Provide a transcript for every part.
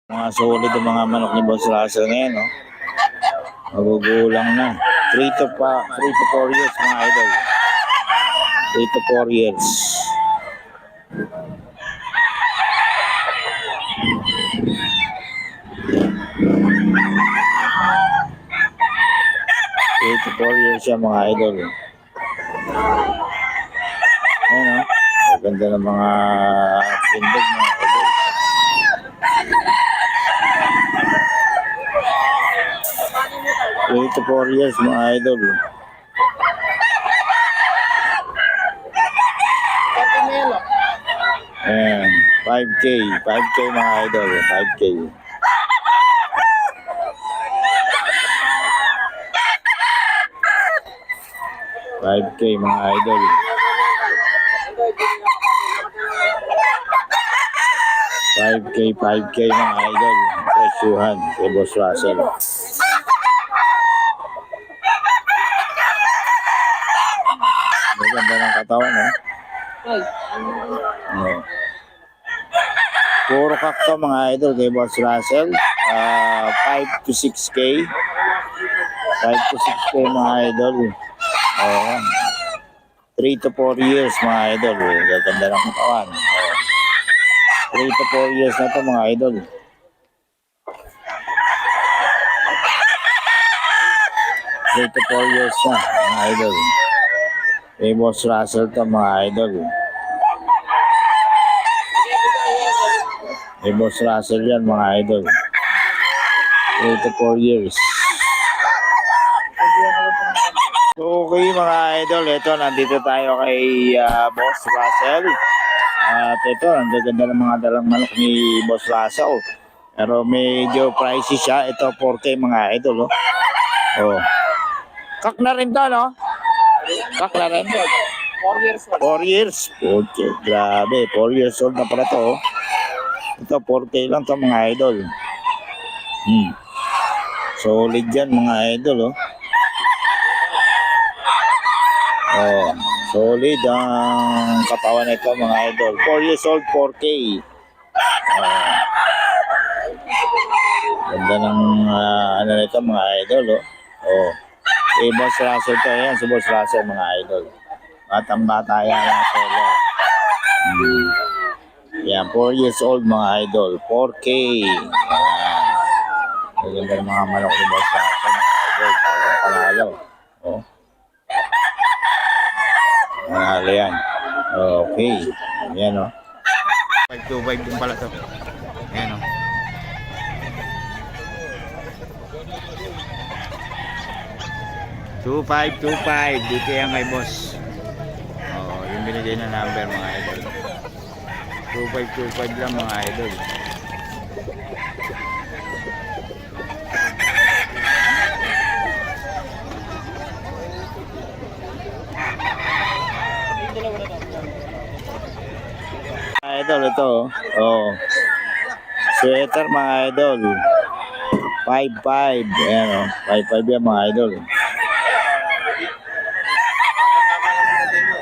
Mga solid ang mga manok ni Boss Russell ngayon, no? Magugulang na. 3 to 4 years, mga idol. 3 to 4 years. To 4 years siya, mga idol. Ayan, no? Maganda ng mga tindog, mga idol. To 4 years, mga idol. Ayan, 5K mga idol, 5K. Mga idol. 5K mga idol. Presyuhan kay Boss Russell. Maganda ng katawan, eh. Puro kakto mga idol kay Boss Russell. 5 to 6K. 5 to 6K mga idol. 3 to 4 years mga idol. Gaganda ng katawan. 3 to 4 years na to mga idol. To 4 years na mga idol. Kay Boss Russell to mga idol. Kay Boss Russell yan mga idol. 3 to 4 years. Okay mga idol, ito nandito tayo kay Boss Russell. At ito, ang gaganda ng mga dalang manok ni Boss Russell. Pero medyo pricey siya. Ito 4K mga idol. Oh. Kak na rin to, no? Kak na rin. 4 years old. 4 years. Okay, grabe. 4 years old na pala to. Ito 4K lang to mga idol. Solid yan mga idol. Solid ang katawan nito mga idol. 4 years old, 4K. Ganda ng ano nito mga idol. Boss Russell to yan. Si Boss Russell mga idol. Batang bata yan ang solo. Yan, 4 years old mga idol. 4K. Ganda ng mga manok ni Boss Russell mga idol. Talagang panalo. Panalo yan. Okay. Yan 525 din pala to. Yan 2525 dito yan kay boss. Yung binigay na number mga idol. 2525 lang mga idol. Idol ito. Sweater mga idol. 55. Ayan 55 yan mga idol.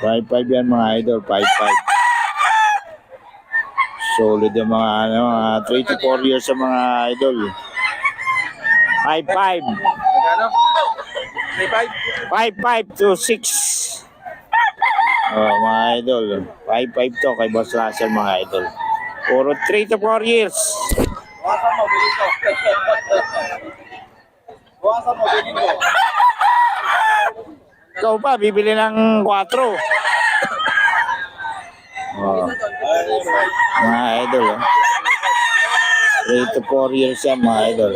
55 yan mga idol. 55. Solid yung mga 3 to 4 years sa mga idol. 55. 55 to 6. Mga idol. 55 to kay Boss Russell mga idol. Puro 3 to 4 years. Ikaw pa, bibili ng 4. Mga idol. 3 to 4 years yan mga idol.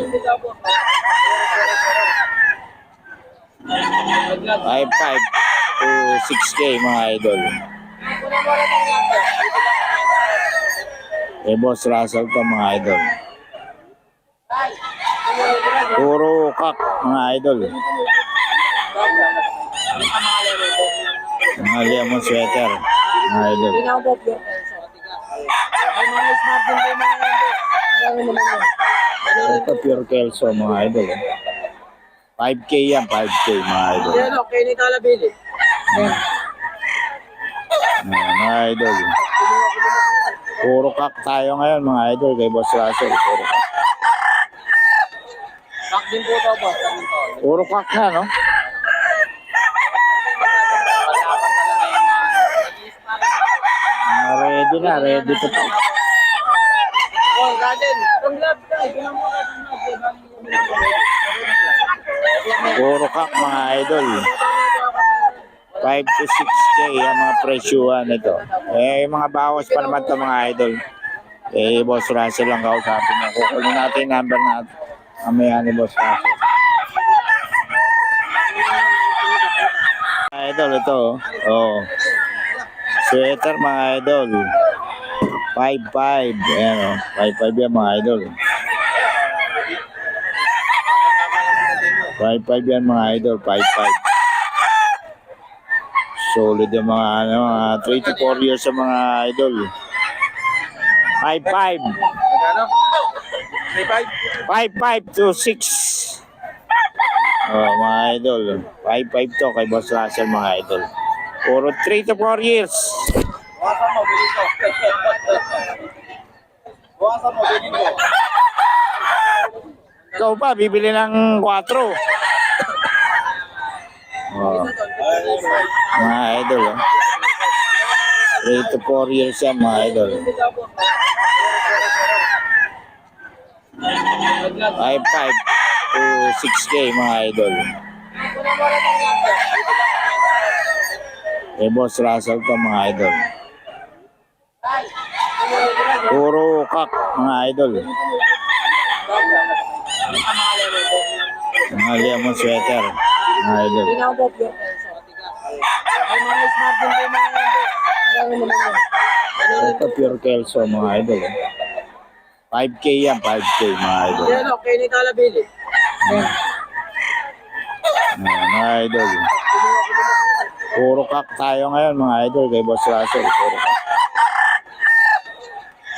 55 to 6K mga idol. Boss Russell to mga idol. Puro kak mga idol. Mga lemon sweater mga idol. Ito pure Kelso mga idol. 5K yan, 5K mga idol. Okay, ni Talabili. Mga idol. Puro kak tayo ngayon mga idol kay Boss Russell. Puro kak. Kak din po ito, boss. Kak din po. Puro kak na, no? Malaban talaga yung Ready na, ready to talk. Oh, Raden. From love tayo. Ginang mo ka ng love. Puro kak mga idol. 5 to 6K ang mga presyuhan nito. Eh, mga bawas pa naman ito mga idol. Eh, Boss Russell lang kausapin niya. Kukunin natin yung number natin. Mamaya ni Boss Russell. Mga idol, ito. Oh. Sweater mga idol. 5.5. Ayan o. 5.5 yan mga idol. 5.5 yan mga idol. 5.5. Solid yung mga, mga 3 to 4 years sa mga idol. 5.5. Ano? 5.5 3-5? to 6. Oh, mga idol. 5.5 to kay Boss Russell mga idol. Puro 3 to 4 years. Buwasan mo, bilhin ko. Buwasan mo, bilhin ko. Ikaw pa, bibili ng 4. Oh, mga idol. Oh. 3 to 4 years yan mga idol. 5.5 to 6K mga idol. Eh, Boss Russell to mga idol. Puro kak mga idol. Mga lemon sweater mga idol. Ginang po, pure peso. Ay, mga smart din po mga yan. Ang mo naman yan. Ito pure kelso mga idol. 5K yan, 5K mga idol. Yan o, kay ni Talabili. Mga idol. Puro kak tayo ngayon mga idol kay Boss Russell. Puro kak.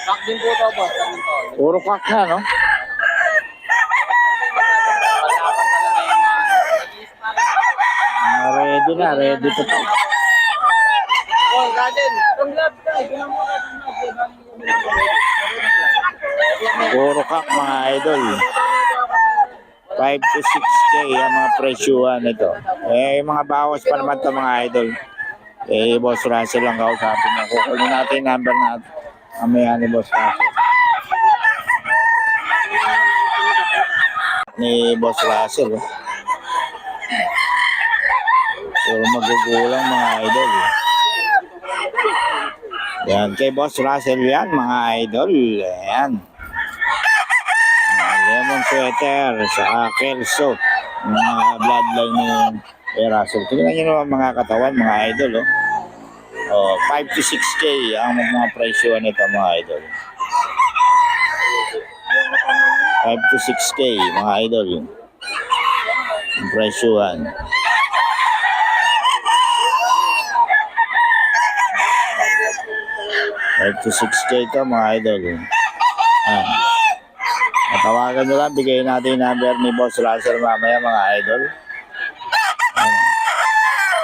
Kak din po ito, boss. Kak din po. Puro kak na, no? Malaban talaga yung Ready na, ready to talk. Oh, Raden. From love tayo. Ginang mo ka ng love. Puro kak mga idol. 5 to 6K ang mga presyuhan nito. Eh, mga bawas pa naman ito mga idol. Eh, Boss Russell lang kausapin niya. Kukunin natin yung number natin. Mamaya ni Boss Russell. Ni Boss Russell. Oh. Puro magugulang mga idol. Yan, kay Boss Russell yan mga idol. Yan. Lemon sweater sa kelso. Mga bloodline ni Russell. Tingnan nyo naman mga katawan, mga idol. Oh. 5 to 6K ang mga presyo nito mga idol. 5 to 6K mga idol. Ang presyohan. 5 to 6K ito mga idol. Tawagan nyo lang, bigay natin yung number ni Boss Russell mamaya mga idol.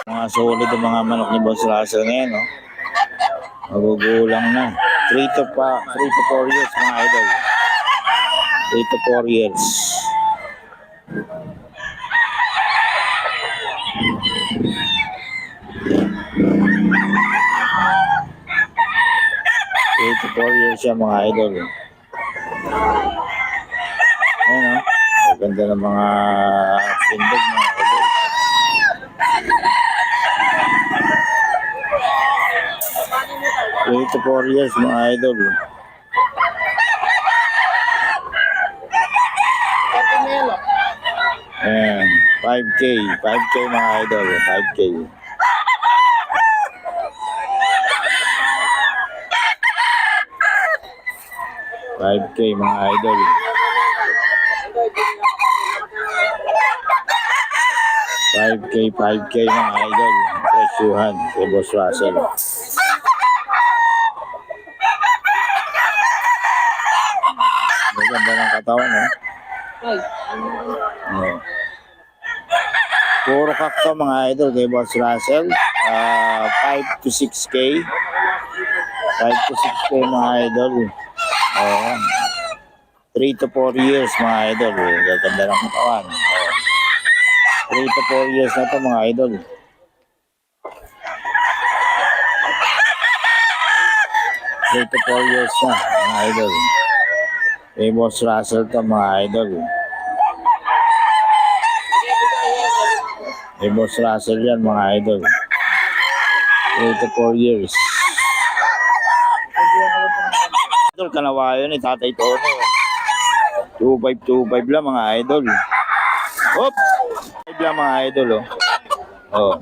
Mga solid yung mga manok ni Boss Russell ngayon, no? Magugulang na. 3 to 4 years mga idol. 3 to 4 years. To 4 years siya mga idol. Ayan, oh. Ang ganda ng mga pindog mga idol. To 4 years mga idol. Ayan, 5K. 5K mga idol. 5K. 5K mga idol. 5K mga idol. Presyuhan kay Boss Russell. Maganda ng katawan, eh. Oh. Puro kakto mga idol kay Boss Russell. 5 to 6K. 5 to 6K mga idol. Oo. 3 to 4 years mga idol. Gaganda ng katawan. 3 to 4 years na to mga idol. 3 to 4 years na mga idol. Kay Boss Russell to mga idol. Kay Boss Russell yan mga idol. 3 to 4 years. Idol, kanawayo ni Tatay Tono. 2525 lang mga idol. Hop! 5 lang mga idol oh. Oh.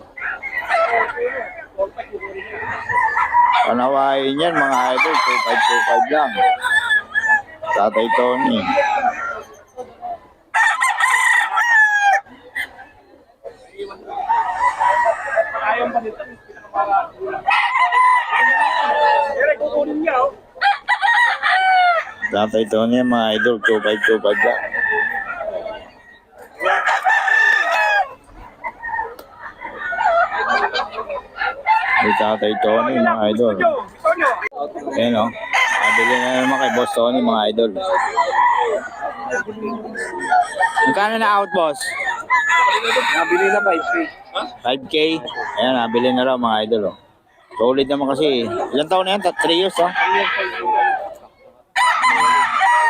Kanawayo niyan mga idol. 2525 lang. Tatay Tony. Tatay Tony mga idol, 2525 lang. May Tatay Tony mga idol. Ayan o. Nabili na naman kay Boss Tony mga idol. Magkano na out, boss? Nabili na 5K. 5K? Ayan, nabili na raw mga idol oh. Solid naman kasi. Ilang taon na yan? 3 years oh.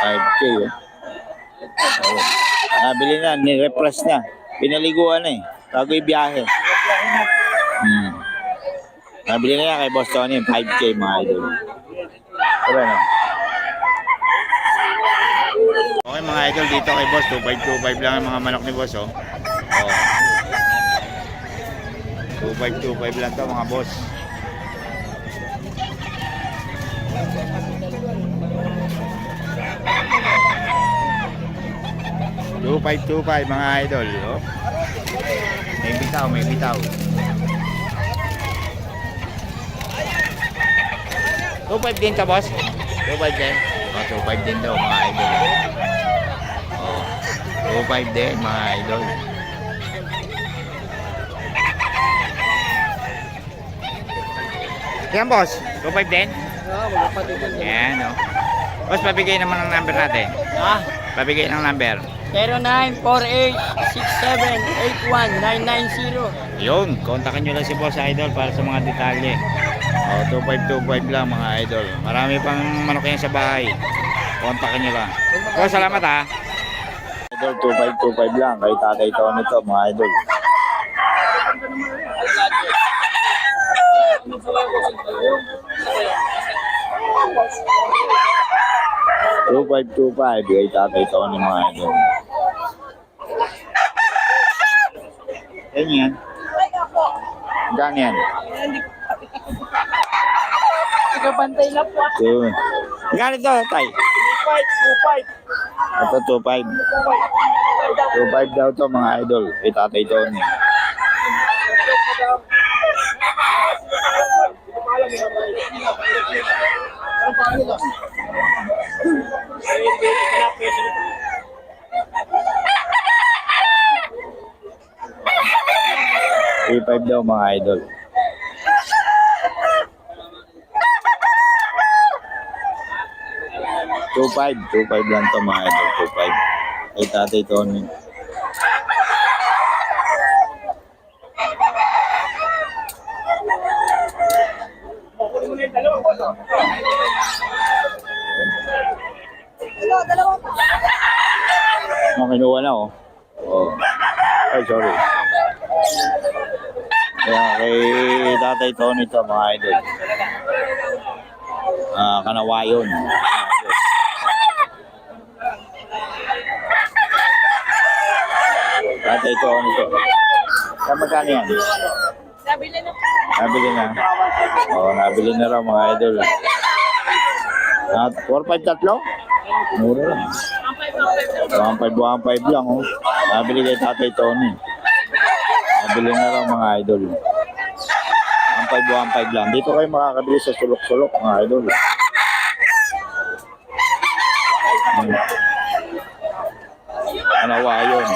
5K oh. Oh. Nabili na, ni-repress na. Pinaliguan na eh. Bago ibiyahe. Nabili na yan kay Boss Tony, 5K mga idol. Pero no? Okay mga idol, dito kay Boss, 2525 lang ang mga manok ni Boss oh. Oh. 2525 lang to mga boss. Two five mga idol oh. May bitaw 25 din ka boss? 25 din? Oh, 25 din daw mga idol oh. 25 din mga idol. Yan boss, 25 din? Oo, magpapatid din. Yan oh. Boss, pabigay naman ang number natin. Ah, Pabigay ng number. 0948-6781-990. Yun, kontakin nyo lang si Boss Idol para sa mga detalye. O, 2525 lang mga idol. Marami pang manok yan sa bahay. Kontakin nyo lang. So, salamat ha. Idol, 2525 lang. Kay Tatay Tony to mga idol. Two five kay Tatay Tony mga idol. Yan yan. Gano'n yan? Ikabantay na po. So, gano'n ito, Tay? 25. Ito, 25. 25 daw to mga idol. Kay Tatay Tony. Five daw mga idol. Two five lang to mga idol. 25. Kay Tatay Tony. Kinuha na oh. Oh. Ay, sorry. Kaya kay Tatay Tony to mga idol. Kanawayon. Tatay Tony to. Saan magkano yan? Nabili na. Oo, nabili na raw mga idol. At 4-5 tatlo? Mura lang. 1.5 lang oh. Nabili kay Tatay Tony. Nabili na lang mga idol. 1.5 lang. Dito kayo makakabili sa sulok-sulok mga idol. Kanawayon.